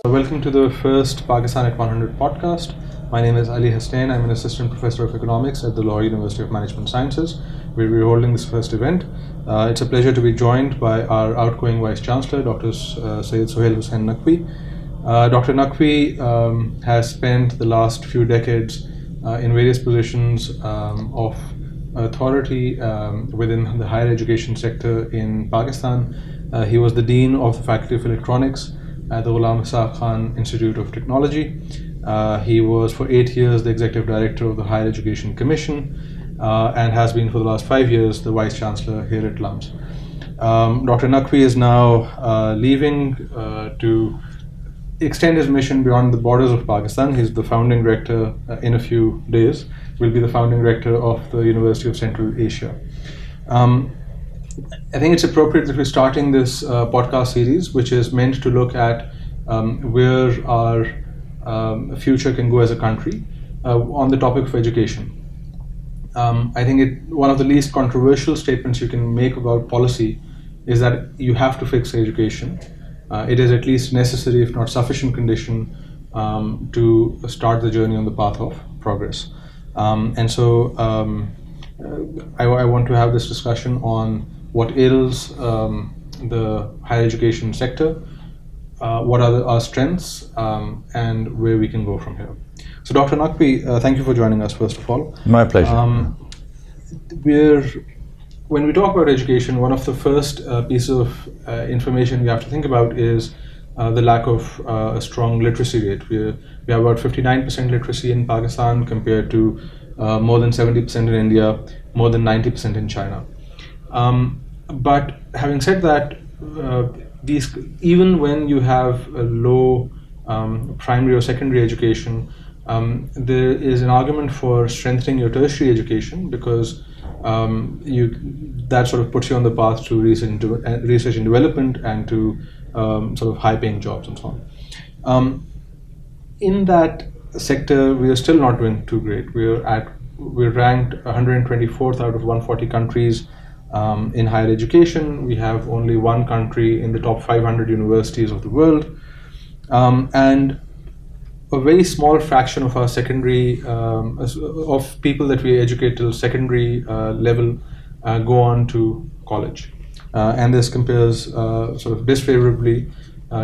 Welcome to the first Pakistan at 100 podcast. My name is Ali Hasnain. I'm an assistant professor of economics at the Lahore University of Management Sciences, where we're holding this first event. It's a pleasure to be joined by our outgoing Vice Chancellor, Dr. Sohail H. Naqvi. Dr. Naqvi has spent the last few decades in various positions of authority within the higher education sector in Pakistan. He was the Dean of the Faculty of Electronics at the Khan Institute of Technology. He was for 8 years the Executive Director of the Higher Education Commission and has been for the last 5 years the Vice Chancellor here at LUMS. Dr. Naqvi is now leaving to extend his mission beyond the borders of Pakistan. He's the founding director in a few days, will be the founding director of the University of Central Asia. I think it's appropriate that we're starting this podcast series, which is meant to look at where our future can go as a country on the topic of education. I think one of the least controversial statements you can make about policy is that you have to fix education. It is at least necessary, if not sufficient condition, to start the journey on the path of progress. And so I want to have this discussion on what ails the higher education sector, what are our strengths, and where we can go from here. So Dr. Naqvi, thank you for joining us, first of all. My pleasure. When we talk about education, one of the first pieces of information we have to think about is the lack of a strong literacy rate. We have about 59% literacy in Pakistan compared to more than 70% in India, more than 90% in China. But having said that, even when you have a low primary or secondary education, there is an argument for strengthening your tertiary education because that sort of puts you on the path to research and development and to sort of high-paying jobs and so on. In that sector, we are still not doing too great. We're ranked 124th out of 140 countries in higher education. We have only one country in the top 500 universities of the world, and a very small fraction of our secondary of people that we educate till secondary level go on to college, and this compares sort of disfavorably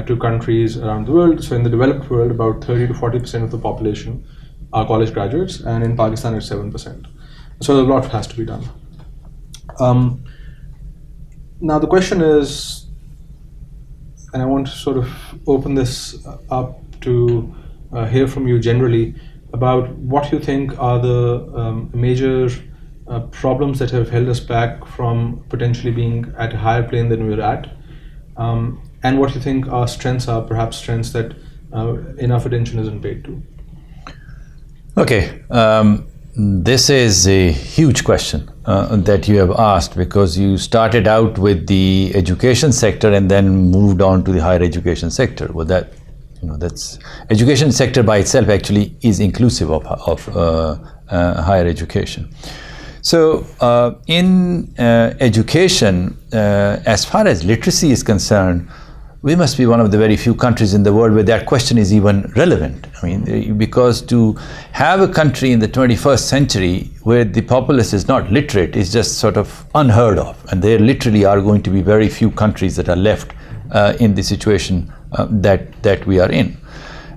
to countries around the world. So in the developed world, about 30 to 40% of the population are college graduates, and in Pakistan it's 7%. So a lot has to be done. Now the question is, and I want to sort of open this up to hear from you generally about what you think are the major problems that have held us back from potentially being at a higher plane than we're at, and what you think our strengths are, perhaps strengths that enough attention isn't paid to. Okay, this is a huge question that you have asked, because you started out with the education sector and then moved on to the higher education sector. Well, that's education sector by itself actually is inclusive of higher education. So in education, as far as literacy is concerned, we must be one of the very few countries in the world where that question is even relevant. I mean, because to have a country in the 21st century where the populace is not literate is just sort of unheard of. And there literally are going to be very few countries that are left in the situation that we are in.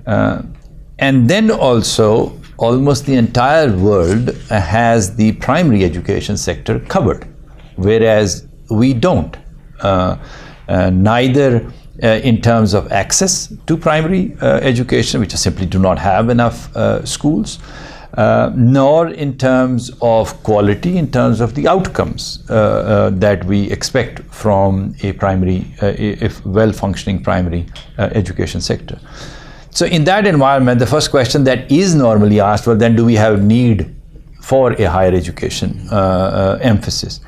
And then also, almost the entire world has the primary education sector covered, whereas we don't. Neither in terms of access to primary education, which simply do not have enough schools, nor in terms of quality, in terms of the outcomes that we expect from a primary, well-functioning primary education sector. So in that environment, the first question that is normally asked, well, then do we have need for a higher education emphasis?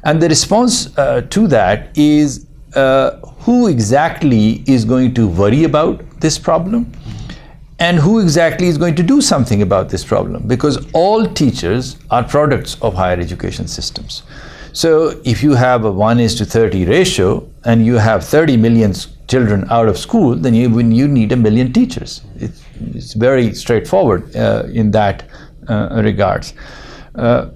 And the response to that is, who exactly is going to worry about this problem, and who exactly is going to do something about this problem? Because all teachers are products of higher education systems. So if you have a 1:30 ratio and you have 30 million children out of school, then you need 1 million teachers. It's very straightforward in that regards.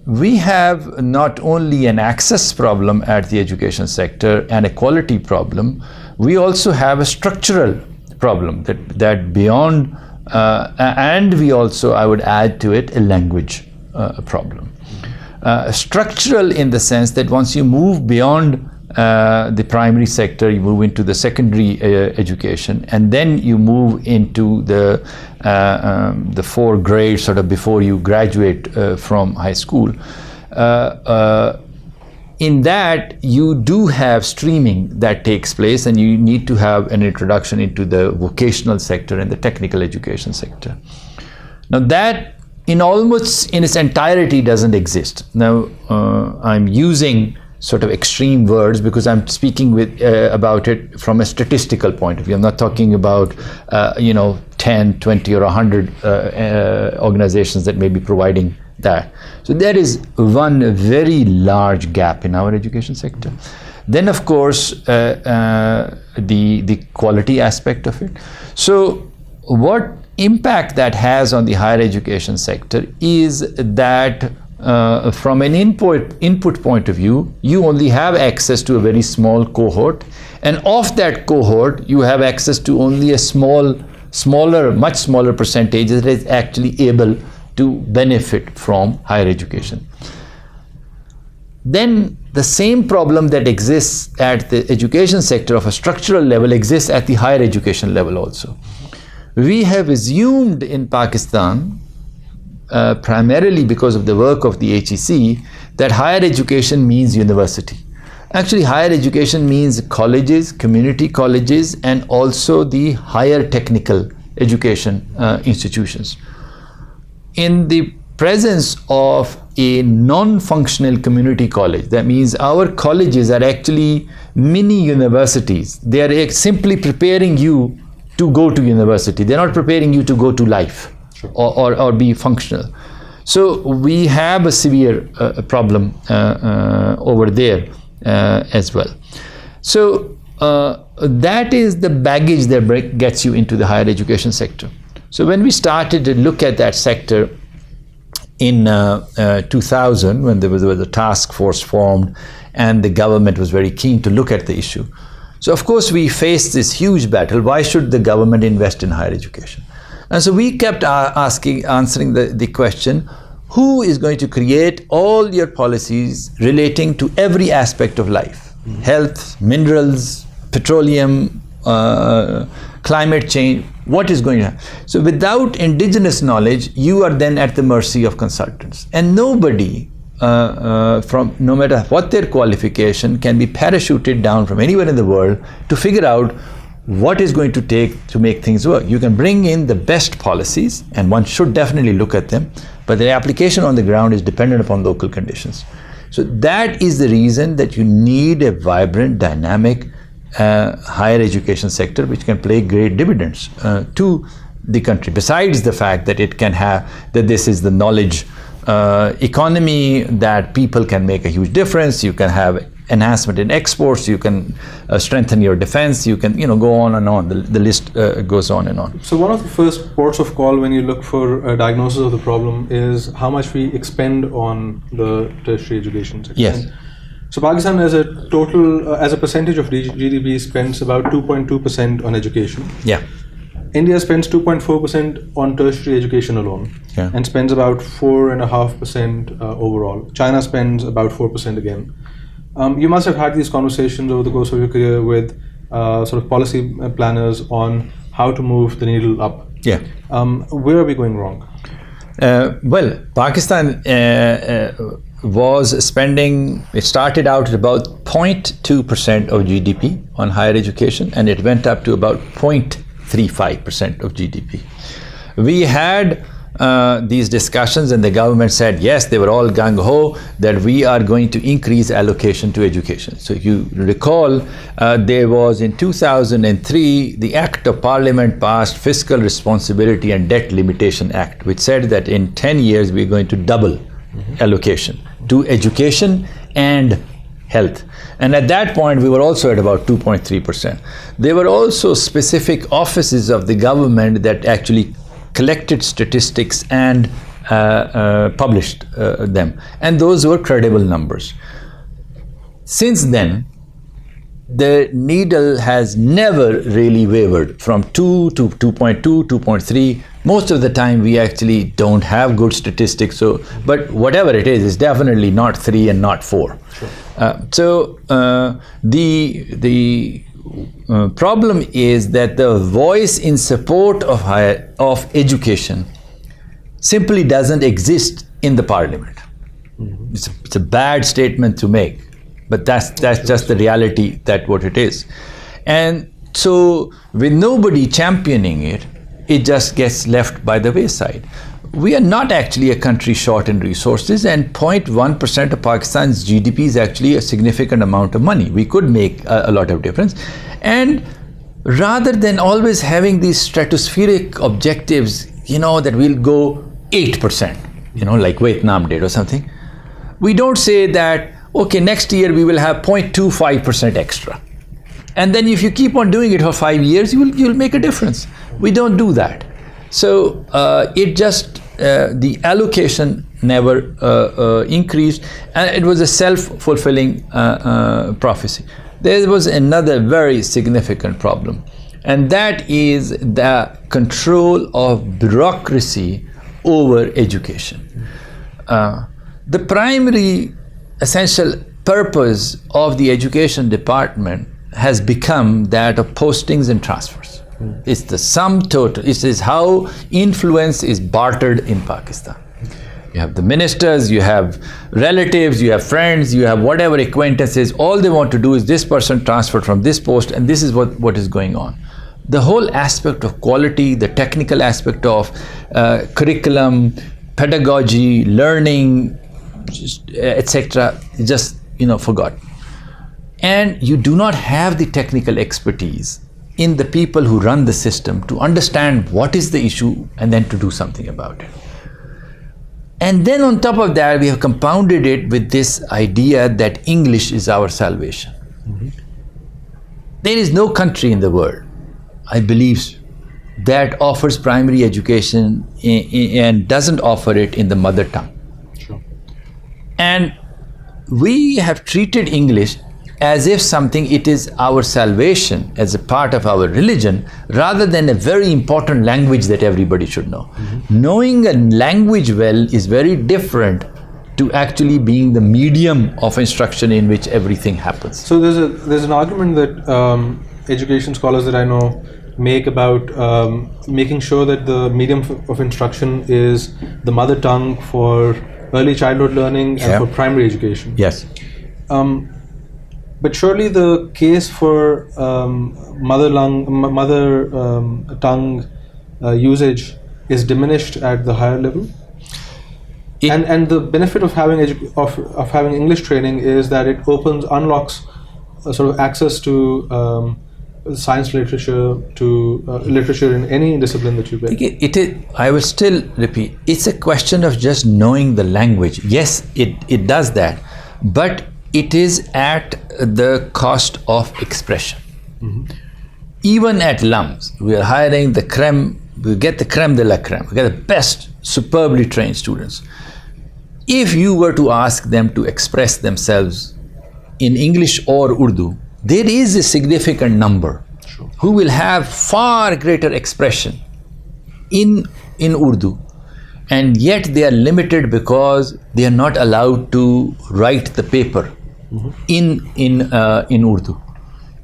We have not only an access problem at the education sector and a quality problem, we also have a structural problem that beyond, and we also, I would add to it, a language problem. Structural in the sense that once you move beyond the primary sector, you move into the secondary education, and then you move into the 4 grades sort of before you graduate from high school. In that, you do have streaming that takes place, and you need to have an introduction into the vocational sector and the technical education sector. Now that in its entirety doesn't exist. Now I'm using sort of extreme words because I'm speaking about it from a statistical point of view. I'm not talking about 10, 20 or 100 organizations that may be providing that. So there is one very large gap in our education sector. Then of course the quality aspect of it. So what impact that has on the higher education sector is that from an input point of view, you only have access to a very small cohort, and of that cohort you have access to only a much smaller percentage that is actually able to benefit from higher education. Then the same problem that exists at the education sector of a structural level exists at the higher education level also. We have assumed in Pakistan, primarily because of the work of the HEC, that higher education means university. Actually, higher education means colleges, community colleges, and also the higher technical education institutions. In the presence of a non-functional community college, that means our colleges are actually mini universities. They are simply preparing you to go to university. They're not preparing you to go to life. Sure. or be functional. So we have a severe problem over there as well. So that is the baggage that gets you into the higher education sector. So when we started to look at that sector in 2000, when there was a task force formed and the government was very keen to look at the issue. So of course we faced this huge battle. Why should the government invest in higher education? And so we kept answering the question, who is going to create all your policies relating to every aspect of life? Mm-hmm. Health, minerals, petroleum, climate change, what is going to happen? So without indigenous knowledge, you are then at the mercy of consultants. And nobody, from no matter what their qualification, can be parachuted down from anywhere in the world to figure out what is going to take to make things work. You can bring in the best policies, and one should definitely look at them, but the application on the ground is dependent upon local conditions. So that is the reason that you need a vibrant, dynamic higher education sector which can pay great dividends to the country, besides the fact that it can have, that this is the knowledge economy, that people can make a huge difference. You can have enhancement in exports, you can strengthen your defense, you can go on and on, the list goes on and on. So one of the first ports of call when you look for a diagnosis of the problem is how much we expend on the tertiary education sector. Yes. So Pakistan as a total, as a percentage of GDP spends about 2.2% on education. Yeah. India spends 2.4% on tertiary education alone, and spends about 4.5% overall. China spends about 4% again. You must have had these conversations over the course of your career with sort of policy planners on how to move the needle up. Yeah. Where are we going wrong? Well, Pakistan was spending, it started out at about 0.2% of GDP on higher education, and it went up to about 0.35% of GDP. We had these discussions, and the government said yes, they were all gung-ho that we are going to increase allocation to education. So if you recall, there was in 2003 the Act of Parliament passed Fiscal Responsibility and Debt Limitation Act, which said that in 10 years we're going to double allocation to education and health. And at that point, we were also at about 2.3%. There were also specific offices of the government that actually collected statistics and published them. And those were credible numbers. Since then, the needle has never really wavered from 2 to 2.2, 2.3. Most of the time we actually don't have good statistics, but whatever it is, it's definitely not 3 and not 4. Sure. The problem is that the voice in support of education simply doesn't exist in the parliament. Mm-hmm. It's a bad statement to make, but that's just the reality, that what it is. And so with nobody championing it, it just gets left by the wayside. We are not actually a country short in resources, and 0.1% of Pakistan's GDP is actually a significant amount of money. We could make a lot of difference. And rather than always having these stratospheric objectives, that we'll go 8%, like Vietnam did or something, we don't say that, okay, next year we will have 0.25% extra. And then if you keep on doing it for 5 years, you'll make a difference. We don't do that. So the allocation never increased, and it was a self-fulfilling prophecy. There was another very significant problem, and that is the control of bureaucracy over education. The primary essential purpose of the education department has become that of postings and transfers. It's the sum total. It is how influence is bartered in Pakistan. You have the ministers, you have relatives, you have friends, you have whatever acquaintances. All they want to do is this person transferred from this post, and this is what is going on. The whole aspect of quality, the technical aspect of curriculum, pedagogy, learning, etc., just forgot. And you do not have the technical expertise in the people who run the system to understand what is the issue and then to do something about it. And then on top of that, we have compounded it with this idea that English is our salvation. Mm-hmm. There is no country in the world, I believe, that offers primary education and doesn't offer it in the mother tongue. Sure. And we have treated English as if it is our salvation, as a part of our religion, rather than a very important language that everybody should know. Mm-hmm. Knowing a language well is very different to actually being the medium of instruction in which everything happens. So there's an argument that education scholars that I know make about making sure that the medium of instruction is the mother tongue for early childhood learning and for primary education. Yes. But surely the case for mother tongue usage is diminished at the higher level. And the benefit of having having English training is that it unlocks sort of access to science literature, to literature in any discipline that you pick. I will still repeat, it's a question of just knowing the language. Yes, it does that, but it is at the cost of expression. Mm-hmm. Even at LUMS, we are hiring the creme, we get the creme de la creme, we get the best, superbly trained students. If you were to ask them to express themselves in English or Urdu, there is a significant number who will have far greater expression in Urdu, and yet they are limited because they are not allowed to write the paper in Urdu.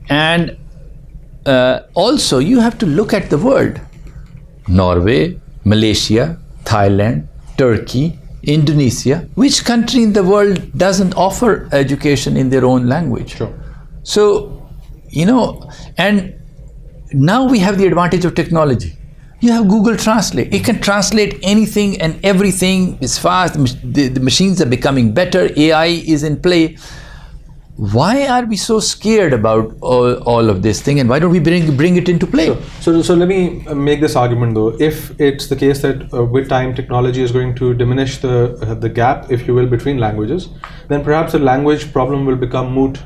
And also you have to look at the world. Norway, Malaysia, Thailand, Turkey, Indonesia. Which country in the world doesn't offer education in their own language? Sure. So, and now we have the advantage of technology. You have Google Translate. It can translate anything and everything. Is fast. The machines are becoming better. AI is in play. why are we so scared about all of this thing, and why don't we bring it into play? So let me make this argument though. If it's the case that with time technology is going to diminish the gap, if you will, between languages, then perhaps the language problem will become moot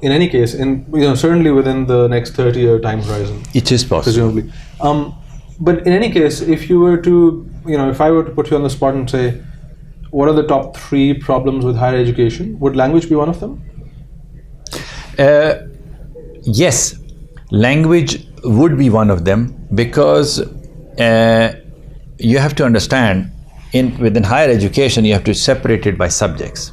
in any case, certainly within the next 30-year time horizon. It is possible. Presumably. But in any case, if you were to, if I were to put you on the spot and say, what are the top 3 problems with higher education? Would language be one of them? Yes, language would be one of them, because you have to understand, within higher education, you have to separate it by subjects.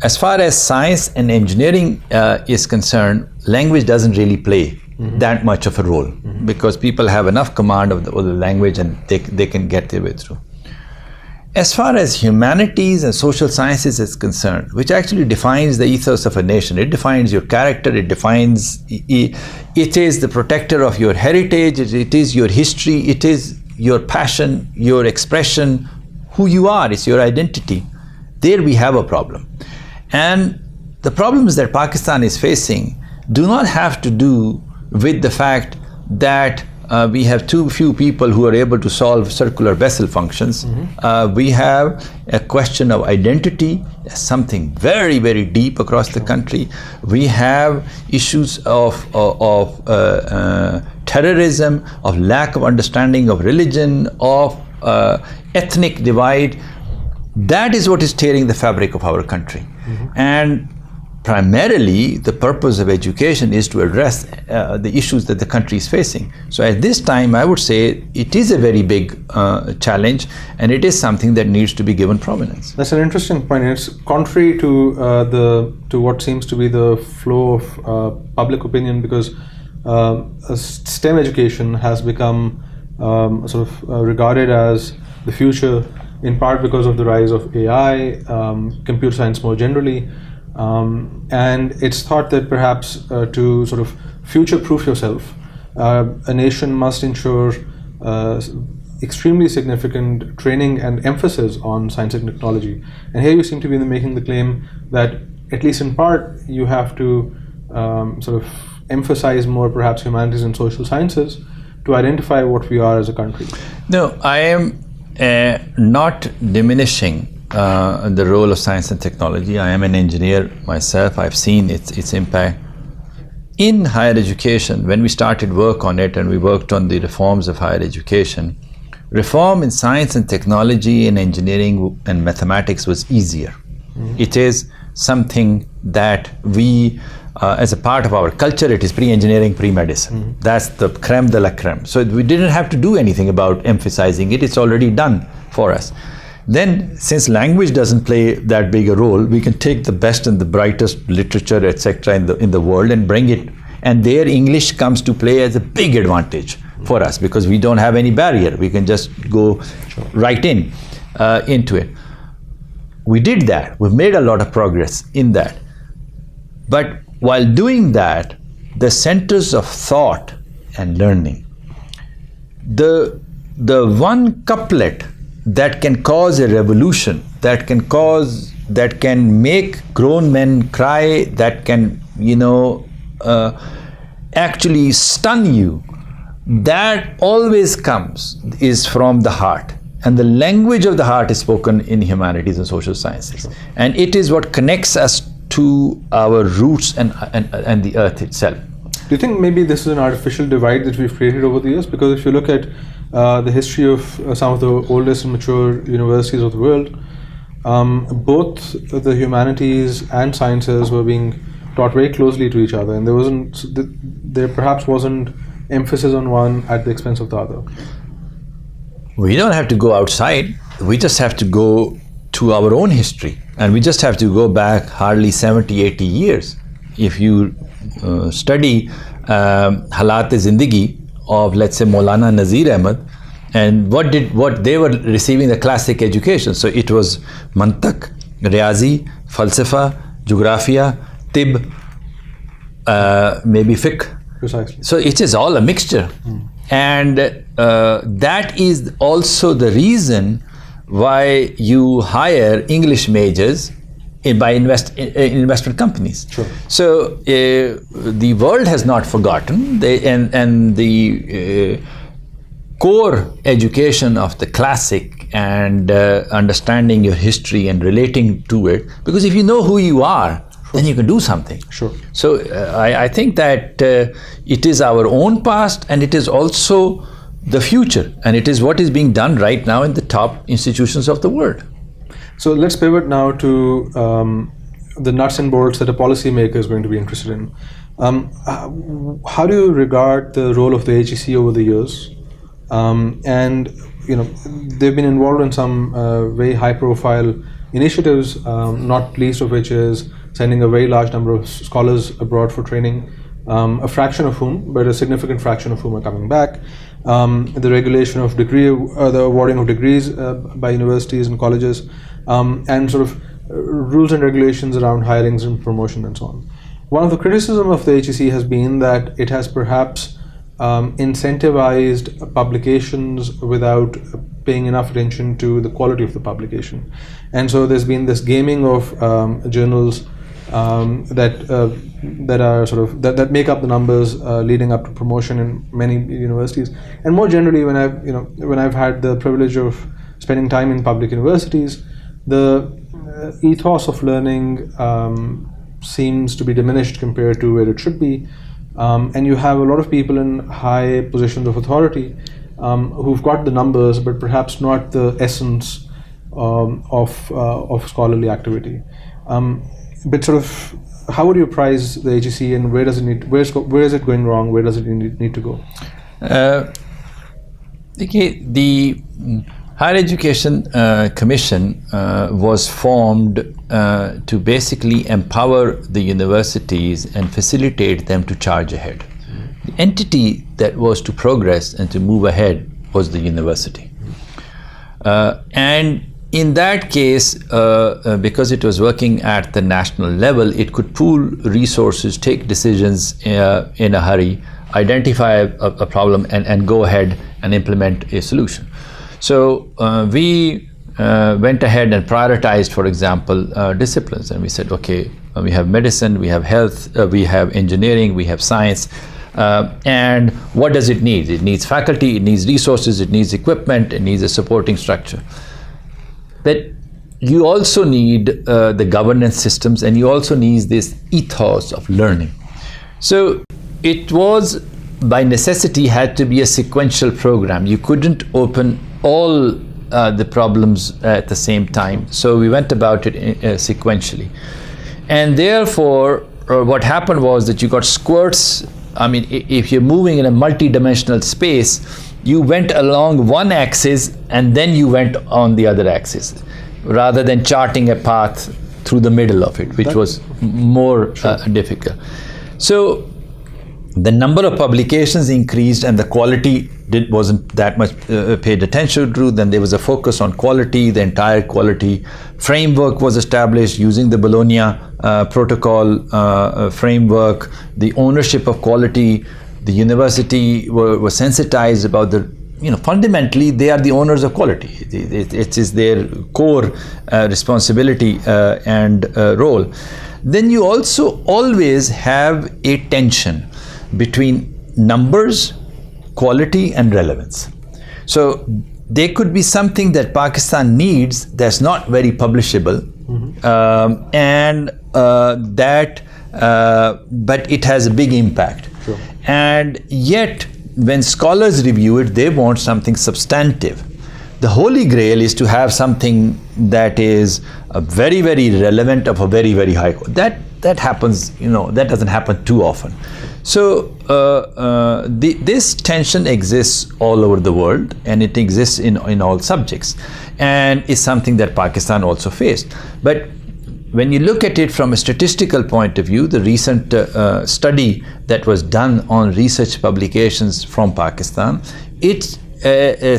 As far as science and engineering is concerned, language doesn't really play that much of a role, because people have enough command of the language and they can get their way through. As far as humanities and social sciences is concerned, which actually defines the ethos of a nation, it defines your character, it is the protector of your heritage, it is your history, it is your passion, your expression, who you are, it's your identity. There we have a problem. And the problems that Pakistan is facing do not have to do with the fact that we have too few people who are able to solve circular vessel functions. We have a question of identity, something very, very deep across the country. We have issues of terrorism, of lack of understanding of religion, of ethnic divide. That is what is tearing the fabric of our country. And primarily, the purpose of education is to address the issues that the country is facing. So at this time, I would say it is a very big challenge, and it is something that needs to be given prominence. That's an interesting point. It's contrary to what seems to be the flow of public opinion, because STEM education has become regarded as the future, in part because of the rise of AI, computer science more generally. And it's thought that perhaps to sort of future-proof yourself, a nation must ensure extremely significant training and emphasis on science and technology. And here you seem to be making the claim that, at least in part, you have to emphasize more perhaps humanities and social sciences to identify what we are as a country. No, I am not diminishing the role of science and technology. I am an engineer myself. I've seen its impact. In higher education, when we started work on it and we worked on the reforms of higher education, reform in science and technology and engineering and mathematics was easier. It is something that we, as a part of our culture, it is pre-engineering, pre-medicine. That's the creme de la creme. So we didn't have to do anything about emphasizing it. It's already done for us. Then, since language doesn't play that big a role, we can take the best and the brightest literature, etc., in the world and bring it. And there, English comes to play as a big advantage for us, because we don't have any barrier. We can just go right into it. We did that. We've made a lot of progress in that. But while doing that, the centers of thought and learning, the one couplet that can cause a revolution, that can make grown men cry, that can, actually stun you, that always is from the heart. And the language of the heart is spoken in humanities and social sciences. And it is what connects us to our roots and the earth itself. Do you think maybe this is an artificial divide that we've created over the years? Because if you look at the history of some of the oldest and mature universities of the world, both the humanities and sciences were being taught very closely to each other, and there perhaps wasn't emphasis on one at the expense of the other. We don't have to go outside. We just have to go to our own history, and we just have to go back hardly 70, 80 years. If you study Halat-e-Zindagi of, let's say, Maulana Nazir Ahmad, and what they were receiving the classic education. So it was mantak, riyazi, falsafa, geographia, tib, maybe fiqh. Precisely. So it is all a mixture. And that is also the reason why you hire English majors by investment companies. Sure. So the world has not forgotten, and the core education of the classic and understanding your history and relating to it, because if you know who you are, then you can do something. Sure. So I think that it is our own past, and it is also the future, and it is what is being done right now in the top institutions of the world. So let's pivot now to the nuts and bolts that a policymaker is going to be interested in. How do you regard the role of the HEC over the years? And they've been involved in some very high-profile initiatives, not least of which is sending a very large number of scholars abroad for training, a fraction of whom, but a significant fraction of whom are coming back. The regulation of the awarding of degrees by universities and colleges, and sort of rules and regulations around hirings and promotion and so on. One of the criticisms of the HEC has been that it has perhaps incentivized publications without paying enough attention to the quality of the publication. And so there's been this gaming of journals that are sort of that make up the numbers leading up to promotion in many universities. And more generally, when I've had the privilege of spending time in public universities, the ethos of learning seems to be diminished compared to where it should be. And you have a lot of people in high positions of authority who've got the numbers, but perhaps not the essence of scholarly activity. But sort of, how would you prize the HEC, and where is it going wrong? Where does it need to go? The Higher Education Commission was formed to basically empower the universities and facilitate them to charge ahead. The entity that was to progress and to move ahead was the university. And in that case, because it was working at the national level, it could pool resources, take decisions in a hurry, identify a problem, and go ahead and implement a solution. So we went ahead and prioritized, for example, disciplines, and we said, okay, we have medicine, we have health, we have engineering, we have science, and what does it need? It needs faculty, it needs resources, it needs equipment, it needs a supporting structure. But you also need the governance systems, and you also need this ethos of learning. So it was, by necessity, had to be a sequential program. You couldn't open all the problems at the same time. So we went about it sequentially. And therefore, what happened was that you got squirts. I mean, if you're moving in a multi-dimensional space, you went along one axis and then you went on the other axis, rather than charting a path through the middle of it, which was more difficult. So the number of publications increased, and the quality wasn't that much paid attention to. Then there was a focus on quality. The entire quality framework was established using the Bologna protocol framework. The ownership of quality, the university were sensitized about fundamentally they are the owners of quality. It is their core responsibility and role. Then you also always have a tension between numbers, quality, and relevance. So there could be something that Pakistan needs that's not very publishable, but it has a big impact. Sure. And yet, when scholars review it, they want something substantive. The holy grail is to have something that is very, very relevant of a very, very high quality. That happens, that doesn't happen too often. So this tension exists all over the world, and it exists in all subjects, and is something that Pakistan also faced. But when you look at it from a statistical point of view, the recent study that was done on research publications from Pakistan, it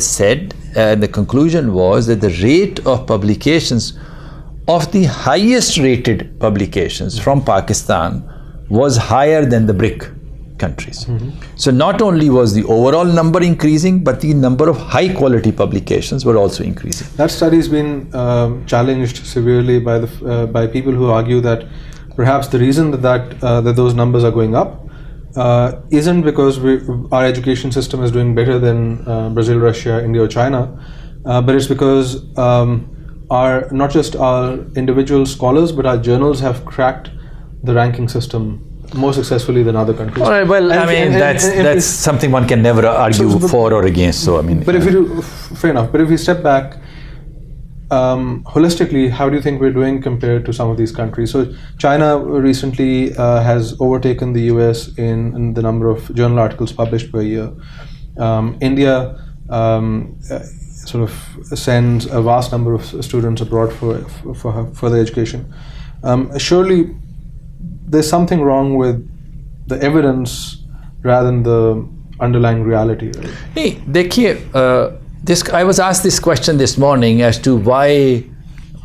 said, the conclusion was that the rate of publications of the highest rated publications from Pakistan was higher than the BRIC countries. So not only was the overall number increasing, but the number of high quality publications were also increasing. That study has been challenged severely by people who argue that perhaps the reason that those numbers are going up isn't because our education system is doing better than Brazil, Russia, India, or China, but it's because not just our individual scholars, but our journals have cracked the ranking system more successfully than other countries. All right. Well, that's something one can never argue for or against. So But if we do, fair enough. But if we step back, holistically, how do you think we're doing compared to some of these countries? So China recently has overtaken the US in the number of journal articles published per year. India sort of sends a vast number of students abroad for further education. Surely there's something wrong with the evidence rather than the underlying reality, right? Hey, I was asked this question this morning as to why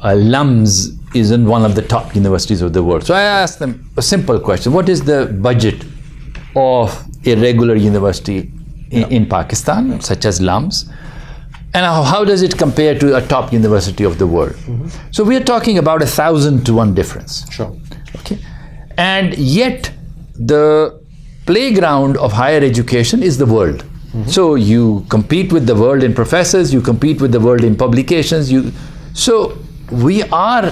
LUMS isn't one of the top universities of the world. So I asked them a simple question: what is the budget of a regular university in Pakistan, such as LUMS, and how does it compare to a top university of the world? So we are talking about 1,000 to 1 difference. Sure. Okay, and yet the playground of higher education is the world. So you compete with the world in professors, you compete with the world in publications. So we are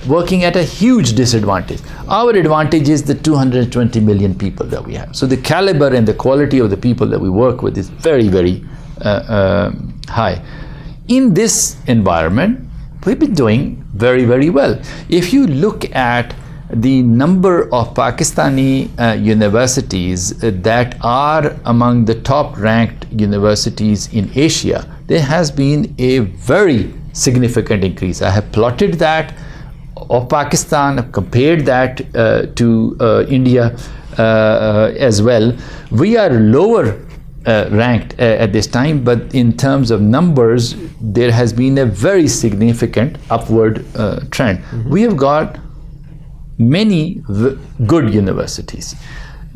working at a huge disadvantage. Our advantage is the 220 million people that we have. So the caliber and the quality of the people that we work with is very, very high. In this environment, we've been doing very, very well. If you look at the number of Pakistani universities that are among the top ranked universities in Asia, there has been a very significant increase. I have plotted that of Pakistan, compared that to India as well. We are lower ranked at this time, but in terms of numbers, there has been a very significant upward trend. We have got many good universities,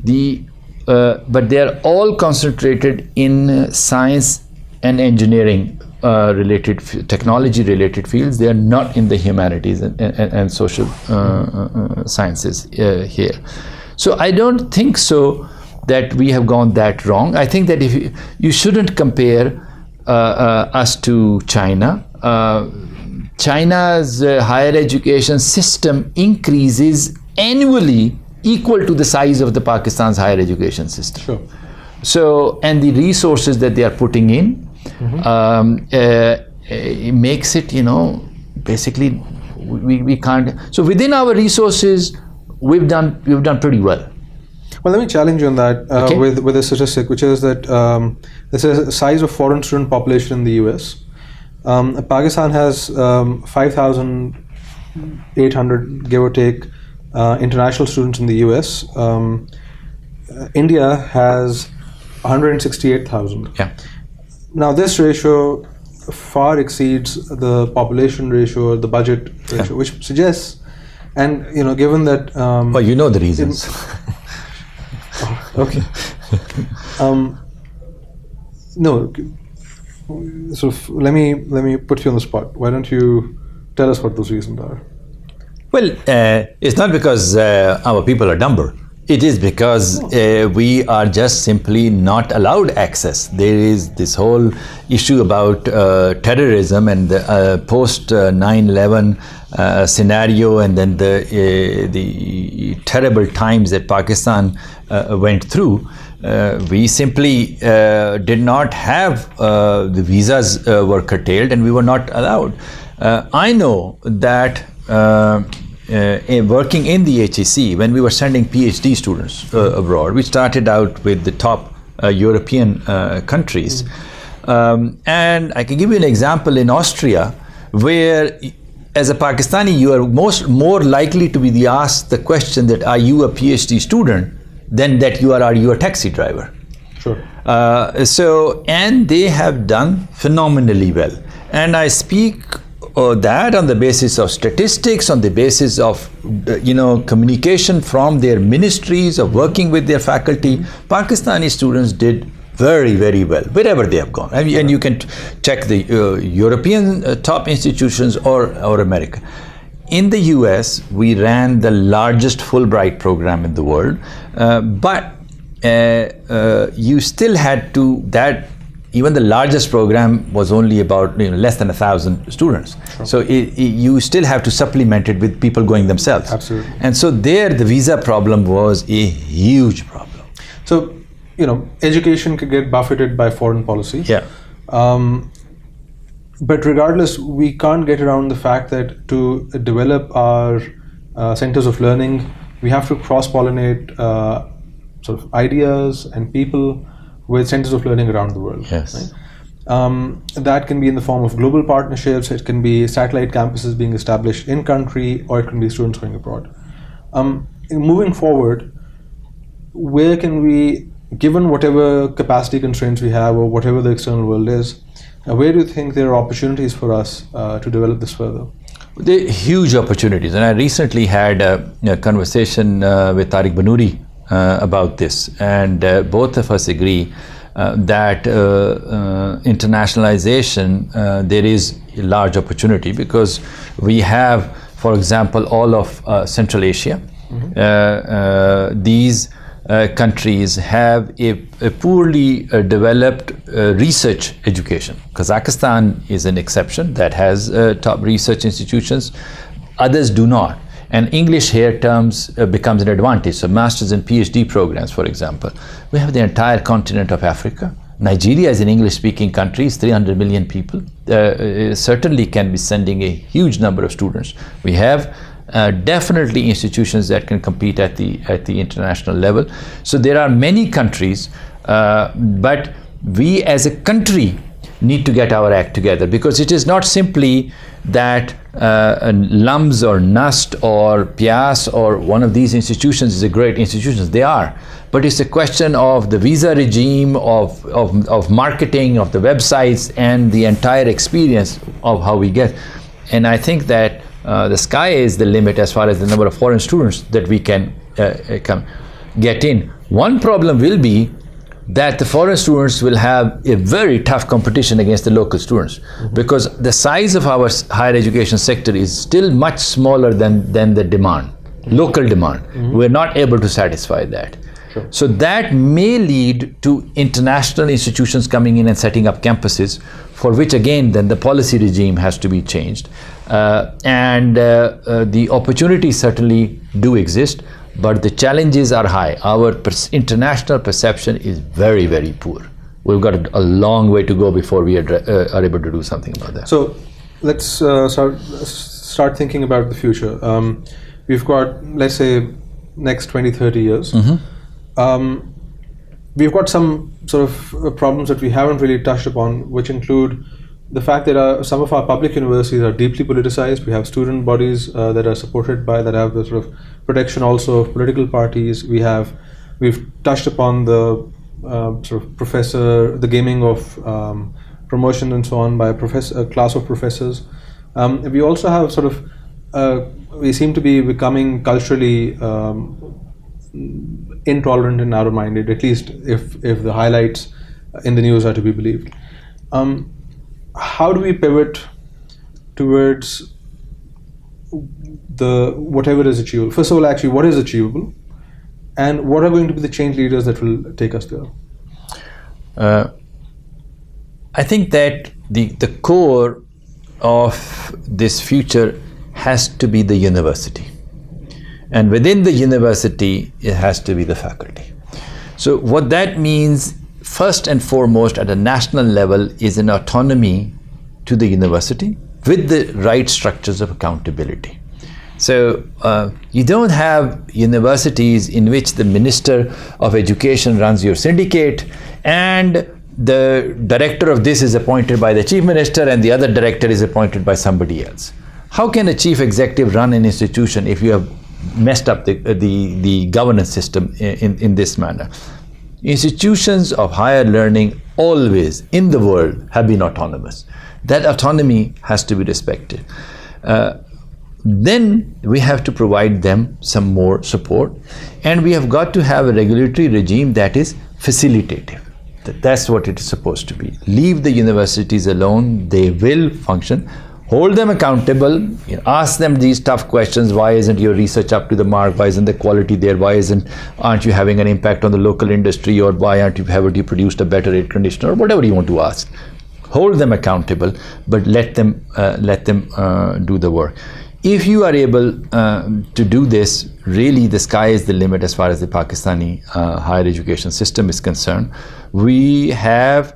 but they are all concentrated in science and engineering related, technology related fields. They are not in the humanities and social sciences here. So I don't think so that we have gone that wrong. I think that if you shouldn't compare us to China. China's higher education system increases annually equal to the size of the Pakistan's higher education system. Sure. So, and the resources that they are putting in it makes it, basically we can't. So within our resources, we've done pretty well. Well, let me challenge you on that with a statistic, which is that this is the size of foreign student population in the US. Pakistan has 5,800, give or take, international students in the US. India has 168,000. Yeah. Now, this ratio far exceeds the population ratio, the budget ratio, which suggests, and given that. Well, you know the reasons. Okay. No. So let me put you on the spot. Why don't you tell us what those reasons are? Well, it's not because our people are dumber. It is because we are just simply not allowed access. There is this whole issue about terrorism and the post 9/11 scenario, and then the terrible times that Pakistan went through. We simply did not have the visas were curtailed, and we were not allowed. I know that working in the HEC, when we were sending PhD students abroad, we started out with the top European countries. And I can give you an example in Austria, where as a Pakistani, you are more likely to be asked the question that are you a PhD student than that are you a taxi driver. Sure. And they have done phenomenally well. And I speak that on the basis of statistics, on the basis of communication from their ministries, of working with their faculty, Pakistani students did very, very well wherever they have gone. And you can check the European top institutions or America. In the US, we ran the largest Fulbright program in the world, but you still had to, even the largest program was only about less than 1,000 students. Sure. So you still have to supplement it with people going themselves. Absolutely. And so there the visa problem was a huge problem. So, education could get buffeted by foreign policy. Yeah. But regardless, we can't get around the fact that to develop our centers of learning, we have to cross-pollinate sort of ideas and people with centers of learning around the world. Yes. Right? That can be in the form of global partnerships, it can be satellite campuses being established in country, or it can be students going abroad. Moving forward, where can we, given whatever capacity constraints we have or whatever the external world is, where do you think there are opportunities for us to develop this further? There are huge opportunities, and I recently had a conversation with Tariq Banuri about this, and both of us agree that internationalization, there is a large opportunity, because we have, for example, all of Central Asia. These countries have a poorly developed research education. Kazakhstan is an exception that has top research institutions. Others do not. And English here terms becomes an advantage. So masters and PhD programs, for example. We have the entire continent of Africa. Nigeria is an English-speaking country, it's 300 million people. Certainly can be sending a huge number of students. We have definitely institutions that can compete at the international level. So there are many countries, but we as a country need to get our act together, because it is not simply that LUMS or NUST or PIAS or one of these institutions is a great institution. They are. But it's a question of the visa regime, of marketing, of the websites, and the entire experience of how we get. And I think that the sky is the limit as far as the number of foreign students that we can get in. One problem will be that the foreign students will have a very tough competition against the local students, because the size of our higher education sector is still much smaller than the demand, local demand. We're not able to satisfy that. Sure. So that may lead to international institutions coming in and setting up campuses, for which again then the policy regime has to be changed. The opportunities certainly do exist, but the challenges are high. Our international perception is very, very poor. We've got a long way to go before we are able to do something about that. So let's start thinking about the future. We've got, let's say, next 20, 30 years. We've got some sort of problems that we haven't really touched upon, which include the fact that some of our public universities are deeply politicized. We have student bodies that are supported by, that have the sort of protection also of political parties. We've touched upon the sort of the gaming of promotion and so on by a class of professors. We also have sort of, we seem to be becoming culturally intolerant and narrow-minded, at least if the highlights in the news are to be believed. How do we pivot towards whatever is achievable? First of all, actually, what is achievable, and what are going to be the change leaders that will take us there? I think that the core of this future has to be the university, and within the university it has to be the faculty. So what that means, first and foremost at a national level, is an autonomy to the university with the right structures of accountability. So you don't have universities in which the Minister of Education runs your syndicate, and the director of this is appointed by the Chief Minister and the other director is appointed by somebody else. How can a chief executive run an institution if you have messed up the governance system in this manner? Institutions of higher learning always in the world have been autonomous. That autonomy has to be respected. Then we have to provide them some more support, and we have got to have a regulatory regime that is facilitative. That's what it is supposed to be. Leave the universities alone, they will function. Hold them accountable, ask them these tough questions. Why isn't your research up to the mark? Why isn't the quality there? Why aren't you having an impact on the local industry? Or why haven't you produced a better air conditioner? Or whatever you want to ask. Hold them accountable, but let them do the work. If you are able to do this, really the sky is the limit as far as the Pakistani higher education system is concerned. We have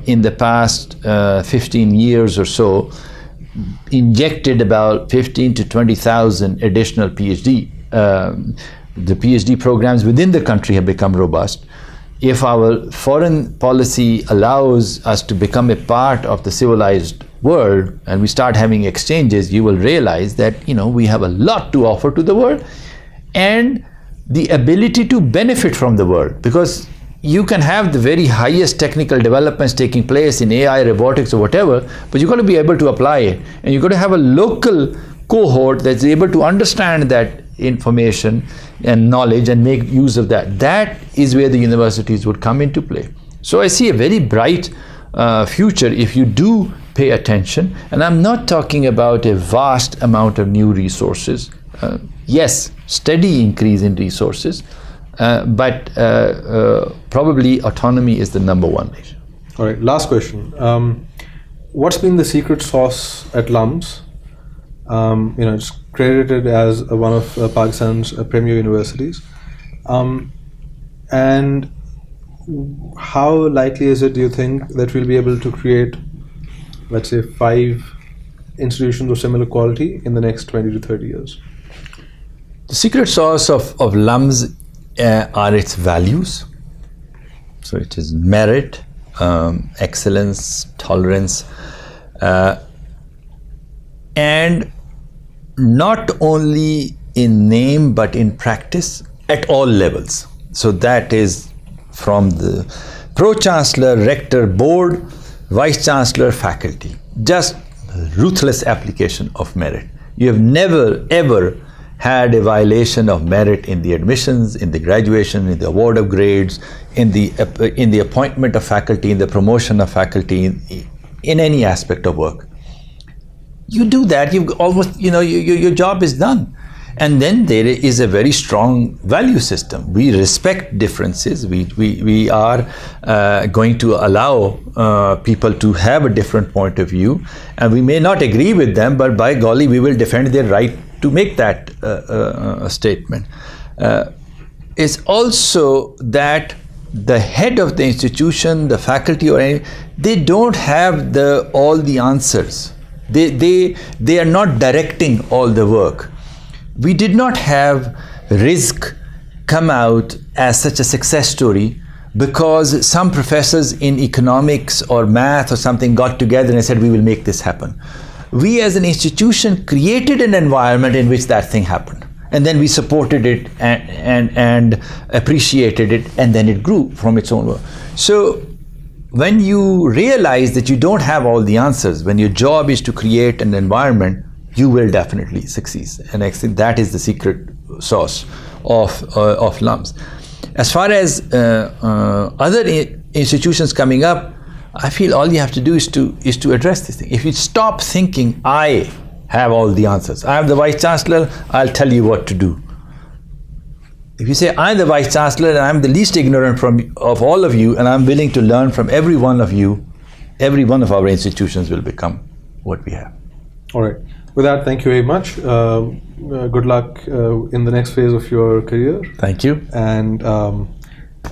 in the past 15 years or so injected about 15 to 20,000 additional PhD. The PhD programs within the country have become robust. If our foreign policy allows us to become a part of the civilized world and we start having exchanges, you will realize that we have a lot to offer to the world and the ability to benefit from the world, because you can have the very highest technical developments taking place in AI, robotics or whatever, but you've got to be able to apply it, and you've got to have a local cohort that's able to understand that information and knowledge and make use of that. That is where the universities would come into play. So I see a very bright future if you do pay attention, and I'm not talking about a vast amount of new resources. Yes, steady increase in resources, but probably autonomy is the number one. All right, last question. What's been the secret sauce at LUMS? It's credited as one of Pakistan's premier universities. And how likely is it, do you think, that we'll be able to create, let's say, 5 institutions of similar quality in the next 20 to 30 years? The secret sauce of LUMS are its values. So it is merit, excellence, tolerance, and not only in name but in practice at all levels. So that is from the Pro-Chancellor, Rector, Board, Vice Chancellor, faculty. Just ruthless application of merit. You have never ever had a violation of merit in the admissions, in the graduation, in the award of grades, in the appointment of faculty, in the promotion of faculty, in any aspect of work. You do that, you've almost, your job is done. And then there is a very strong value system. We respect differences. We are going to allow people to have a different point of view, and we may not agree with them, but by golly, we will defend their right to make that statement. It's also that the head of the institution, the faculty or any, they don't have all the answers. They are not directing all the work. We did not have RISC come out as such a success story because some professors in economics or math or something got together and said, we will make this happen. We as an institution created an environment in which that thing happened. And then we supported it and appreciated it, and then it grew from its own work. So when you realize that you don't have all the answers, when your job is to create an environment, you will definitely succeed. And I think that is the secret sauce of LUMS. As far as other institutions coming up, I feel all you have to do is to address this thing. If you stop thinking, I have all the answers, I am the Vice Chancellor, I'll tell you what to do. If you say, I'm the Vice Chancellor and I'm the least ignorant of all of you, and I'm willing to learn from every one of you, every one of our institutions will become what we have. All right. With that, thank you very much. Good luck in the next phase of your career. Thank you. And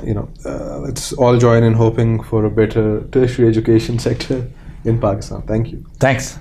let's all join in hoping for a better tertiary education sector in Pakistan. Thank you. Thanks.